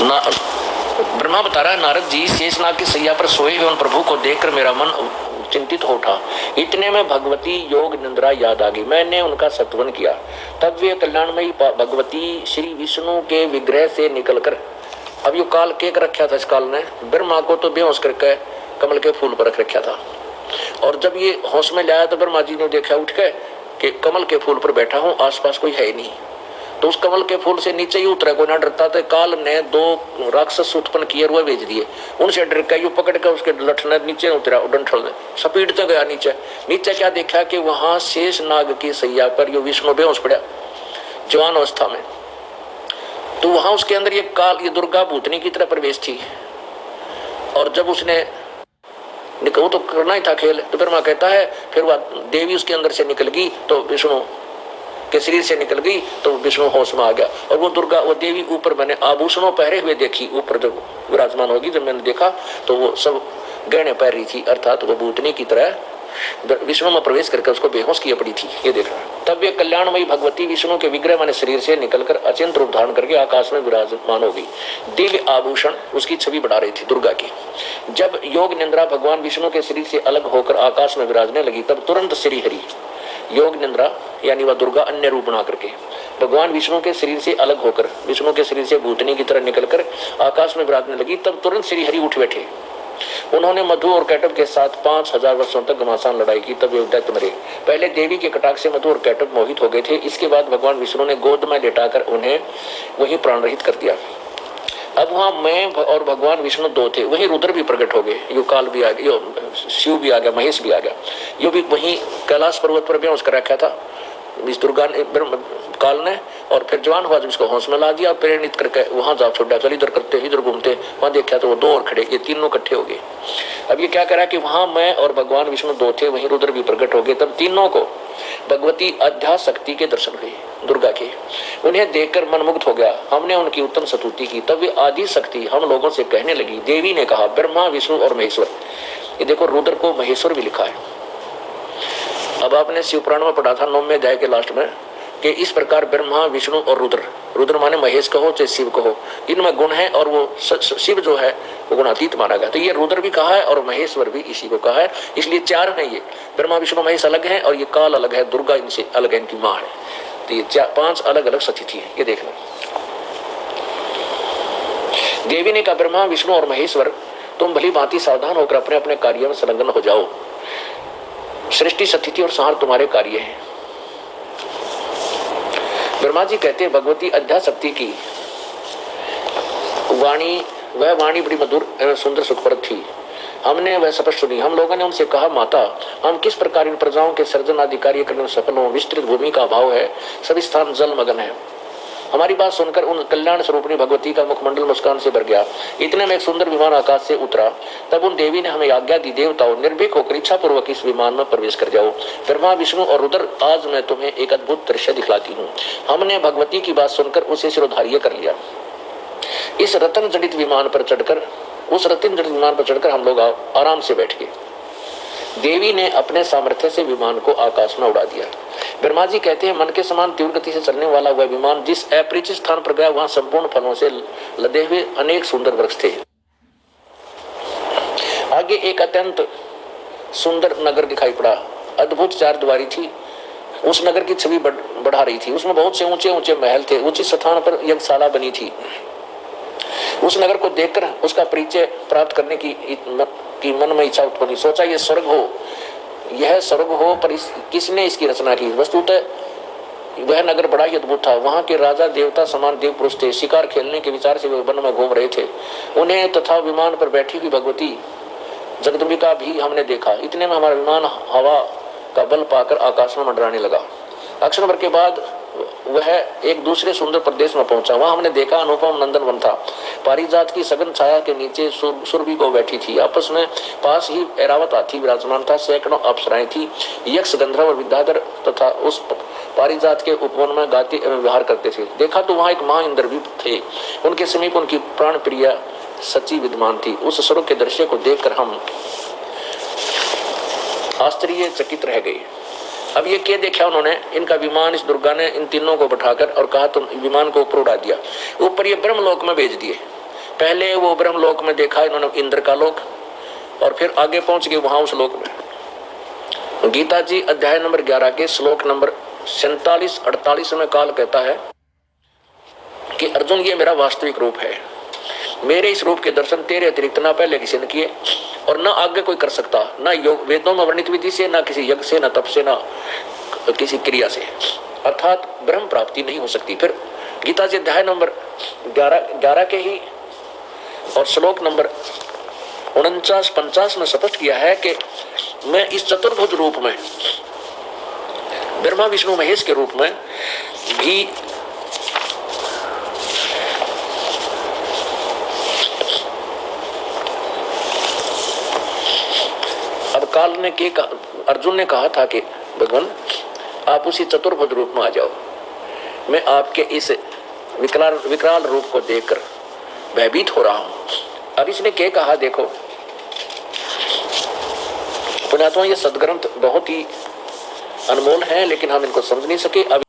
ब्रह्मा बता रहा है, नारद जी शेषनाग की सैया पर सोए हुए उन प्रभु को देखकर मेरा मन चिंतित हो उठा। इतने में भगवती योग निंद्रा याद आ गई। मैंने उनका सत्वन किया। तब वे कल्याणमयी भगवती श्री विष्णु के विग्रह से निकलकर, अब यो काल केक रखा था इस काल ने, ब्रह्मा को तो बेहोश करके कमल के फूल पर रख रखा था। और जब ये होश में लाया तो ब्रह्मा जी ने देखा उठ के कि कमल के फूल पर बैठा हूं, आसपास कोई है ही नहीं। तो उस कमल के फूल से नीचे ही उतरा, कोई ना डरता। तो काल ने 2 राक्षस उत्पन्न किए, रुआ भेज दिए। उनसे डर के यू पकड़ के उसके लठने नीचे उतरा, डंठल ने सपीटते गया नीचे। नीचे क्या देखा कि वहां शेष नाग की सैया पर यो विष्णु बेहोश पड़ा जवान अवस्था में। तो वहां उसके अंदर ये काल, ये दुर्गा भूतनी की तरह प्रवेश थी। और जब उसने वो तो करना ही था खेल, तो ब्रह्मा कहता है फिर वह देवी उसके अंदर से निकल गई, तो विष्णु के शरीर से निकल गई, तो विष्णु होश में आ गया। और वो दुर्गा, वो देवी ऊपर मैंने आभूषणों पहरे हुए देखी, ऊपर जब विराजमान होगी, जब मैंने देखा तो वो सब गहने पहन रही थी, अर्थात वो भूतनी की तरह विष्णु में प्रवेश करके उसको बेहोश किए पड़ी थी। ये देख रहा है। तब ये कल्याणमयी भगवती विष्णु के विग्रह माने शरीर से निकलकर अचिंत रूप धारण करके आकाश में विराजमान हो गई। दिव्य आभूषण उसकी छवि बढ़ा रही थी दुर्गा की। जब योग निंद्रा भगवान विष्णु के शरीर से अलग होकर आकाश में विराजने लगी, तब तुरंत श्री हरि, योग निंद्रा यानी वह दुर्गा अन्य रूप बना करके भगवान विष्णु के शरीर से अलग होकर, विष्णु के शरीर से भूतनी की तरह निकलकर आकाश में विराजने लगी। तब तुरंत श्री हरि उठ बैठे। उन्होंने मधु और कैटव के साथ 5000 वर्षों तक घमासान लड़ाई की। तब वे दैत्य मरे। पहले देवी के कटाक्ष से मधु और कैटव मोहित हो गए थे। इसके बाद भगवान विष्णु ने गोद में लेटाकर उन्हें वही प्राण रहित कर दिया। अब वहां मैं और भगवान विष्णु 2 थे। वही रुद्र भी प्रकट हो गए। यो काल भी आ गया, यो शिव भी आ गया, महेश भी आ गया। यो भी वही कैलाश पर्वत पर बेहोश कर रखा था इस दुर्गा ने, काल ने। और फिर जवान हुआ जब इसको होश में ला दिया, प्रेरित करके वहां जा छोड़ा। चल इधर करते इधर घूमते, वहां देखा तो वो 2 और खड़े, ये तीनों इकट्ठे हो गए। अब ये क्या करा कि वहां मैं और भगवान विष्णु 2 थे, वहीं रुद्र भी प्रकट हो गए। तब तीनों को भगवती अध्याशक्ति के दर्शन हुए दुर्गा के। उन्हें देखकर मन मुग्ध हो गया। हमने उनकी उत्तम स्तुति की। तब वे आदि शक्ति हम लोगों से कहने लगी। देवी ने कहा, ब्रह्मा विष्णु और महेश्वर। ये देखो रुद्र को महेश्वर भी लिखा है। अब आपने शिव पुराण में पढ़ा था 9वें अध्याय के लास्ट में कि इस प्रकार ब्रह्मा विष्णु और रुद्र, रुद्र माने महेश कहो चाहे शिव कहो, इनमें गुण है। और वो शिव जो है वो गुणातीत माना गया। तो ये रुद्र भी कहा है और महेश्वर भी इसी को कहा है। इसलिए 4 हैं ये, ब्रह्मा विष्णु महेश अलग हैं और ये काल अलग है, दुर्गा इनसे अलग है, इनकी माँ है। तो ये 5 अलग अलग सतिथि है। ये देखना, देवी ने कहा, ब्रह्मा विष्णु और महेश्वर तुम भली भांति सावधान होकर अपने अपने कार्य में संलग्न हो जाओ। सृष्टि सतिथि और संहार तुम्हारे कार्य है। ब्रह्मा जी कहते हैं भगवती अध्याशक्ति की वाणी, वह वाणी बड़ी मधुर एवं सुंदर सुखप्रद थी। हमने वह स्पष्ट सुनी। हम लोगों ने उनसे कहा, माता हम किस प्रकार इन प्रजाओं के सर्जन आदि कार्य करने में सफल हों। विस्तृत भूमि का अभाव है, सभी स्थान जल मगन है। हमारी बात सुनकर उन कल्याण स्वरूपिणी भगवती का मुखमंडल मुस्कान से भर गया। इतने में एक सुंदर विमान आकाश से उतरा। तब उन देवी ने हमें आज्ञा दी, देवताओं निर्भीक होकर इच्छा पूर्वक इस विमान में प्रवेश कर जाओ। ब्रह्मा विष्णु और रुद्र, आज मैं तुम्हें एक अद्भुत दृश्य दिखलाती हूँ। हमने भगवती की बात सुनकर उसे शिरोधार्य कर लिया। इस रतन जड़ित विमान पर चढ़कर हम लोग आराम से बैठ गए। देवी ने अपने सामर्थ्य से विमान को आकाश में उड़ा दिया। ब्रह्मा जी कहते हैं, मन के समान तीव्र गति से चलने वाला वह विमान जिस अपरिचित स्थान पर गया, वहां संपूर्ण फलों से लदे हुए अनेक सुंदर वृक्ष थे। आगे एक अत्यंत सुंदर नगर दिखाई पड़ा। अद्भुत 4 द्वारी थी। उस नगर की छवि बढ़ा रही थी। उसमें बहुत से ऊंचे ऊंचे महल थे। उचित स्थान पर यज्ञशाला बनी थी। उस नगर को देखकर उसका परिचय प्राप्त करने की मन में इच्छा उत्पन्न। सोचा ये स्वर्ग हो, यह स्वर्ग हो, पर किसने इसकी रचना की। वस्तुतः वह नगर बड़ा ही अद्भुत था। वहां के राजा देवता समान देव पुरुष थे। शिकार खेलने के विचार से वे वन में घूम रहे थे। उन्हें तथा विमान पर बैठी हुई भगवती जगदम्बिका भी हमने देखा। इतने में हमारा विमान हवा का बल पाकर आकाश में मंडराने लगा। अक्षण भर के बाद वह एक दूसरे सुंदर प्रदेश में पहुंचा। वहां हमने देखा अनुपम नंदन वन था। पारिजात की सघन छाया के नीचे सुरभि को बैठी थी। आपस में पास ही ऐरावत हाथी विराजमान था। सैकड़ों अप्सराएं थी। यक्ष गंधर्व और विद्याधर तथा उस पारिजात के उपवन में गाते एवं विहार करते थे। देखा तो वहां एक महा इंद्र भी थे। उनके समीप उनकी प्राण प्रिय सची विद्यमान थी। उस स्वर्ग के दृश्य को देखकर हम आश्चर्यचकित रह गए। अब ये क्या देखा उन्होंने, इनका विमान, इस दुर्गा ने इन तीनों को बैठाकर और कहा तुम विमान को ऊपर उड़ा दिया। ऊपर ये ब्रह्मलोक में भेज दिए। पहले वो ब्रह्मलोक में देखा इन्होंने इंद्र का लोक, और फिर आगे पहुंच गए वहां उस लोक में। गीता जी अध्याय नंबर 11 के श्लोक नंबर 47-48 में काल कहता है कि अर्जुन ये मेरा वास्तविक रूप है, मेरे इस रूप के दर्शन तेरे अतिरिक्त ना पहले किसी ने किए और ना आगे कोई कर सकता, ना योग वेदों में वर्णित विधि से, ना किसी यज्ञ से, ना तप से, ना किसी क्रिया से, अर्थात ब्रह्म प्राप्ति नहीं हो सकती। फिर गीता जी अध्याय नंबर 11 के ही और श्लोक नंबर 49-50 में स्पष्ट किया है कि मैं इस चतुर्भुज रूप में, ब्रह्मा विष्णु महेश के रूप में भी अब काल ने के अर्जुन ने कहा था कि भगवान आप उसी चतुर्भुज रूप में आ जाओ, मैं आपके इस विकराल रूप को देखकर भयभीत हो रहा हूं। अब इसने क्या कहा देखो पुण्यात्मा, ये सदग्रंथ बहुत ही अनमोल है लेकिन हम इनको समझ नहीं सके। अब